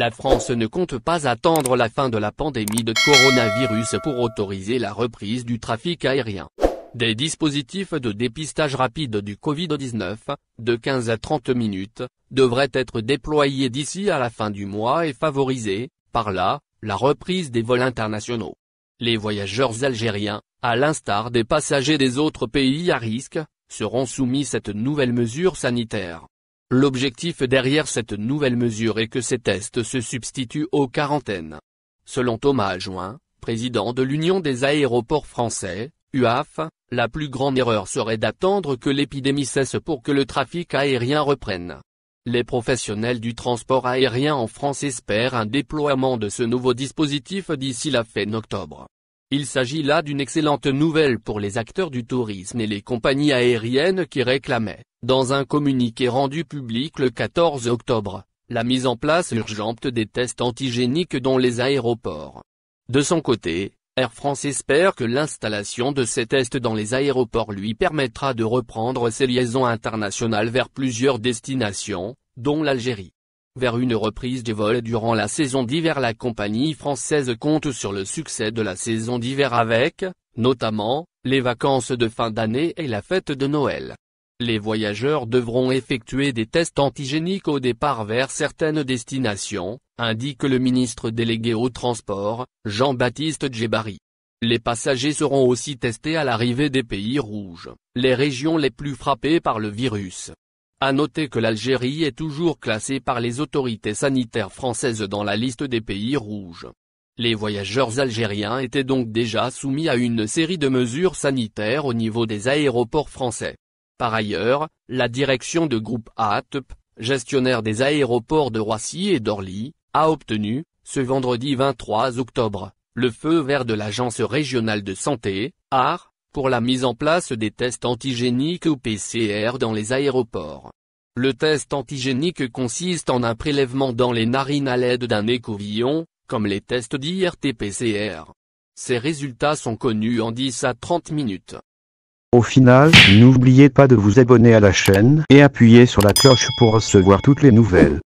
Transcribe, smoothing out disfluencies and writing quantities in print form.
La France ne compte pas attendre la fin de la pandémie de coronavirus pour autoriser la reprise du trafic aérien. Des dispositifs de dépistage rapide du Covid-19, de 15 à 30 minutes, devraient être déployés d'ici à la fin du mois et favoriser, par là, la reprise des vols internationaux. Les voyageurs algériens, à l'instar des passagers des autres pays à risque, seront soumis à cette nouvelle mesure sanitaire. L'objectif derrière cette nouvelle mesure est que ces tests se substituent aux quarantaines. Selon Thomas Join, président de l'Union des aéroports français, UAF, la plus grande erreur serait d'attendre que l'épidémie cesse pour que le trafic aérien reprenne. Les professionnels du transport aérien en France espèrent un déploiement de ce nouveau dispositif d'ici la fin octobre. Il s'agit là d'une excellente nouvelle pour les acteurs du tourisme et les compagnies aériennes qui réclamaient, dans un communiqué rendu public le 14 octobre, la mise en place urgente des tests antigéniques dans les aéroports. De son côté, Air France espère que l'installation de ces tests dans les aéroports lui permettra de reprendre ses liaisons internationales vers plusieurs destinations, dont l'Algérie. Vers une reprise des vols durant la saison d'hiver, la compagnie française compte sur le succès de la saison d'hiver avec, notamment, les vacances de fin d'année et la fête de Noël. Les voyageurs devront effectuer des tests antigéniques au départ vers certaines destinations, indique le ministre délégué au transport, Jean-Baptiste Djebari. Les passagers seront aussi testés à l'arrivée des pays rouges, les régions les plus frappées par le virus. À noter que l'Algérie est toujours classée par les autorités sanitaires françaises dans la liste des pays rouges. Les voyageurs algériens étaient donc déjà soumis à une série de mesures sanitaires au niveau des aéroports français. Par ailleurs, la direction de Groupe ATP, gestionnaire des aéroports de Roissy et d'Orly, a obtenu, ce vendredi 23 octobre, le feu vert de l'Agence régionale de santé, ARS, pour la mise en place des tests antigéniques ou PCR dans les aéroports. Le test antigénique consiste en un prélèvement dans les narines à l'aide d'un écouvillon, comme les tests d'IRT-PCR. Ces résultats sont connus en 10 à 30 minutes. Au final, n'oubliez pas de vous abonner à la chaîne et appuyer sur la cloche pour recevoir toutes les nouvelles.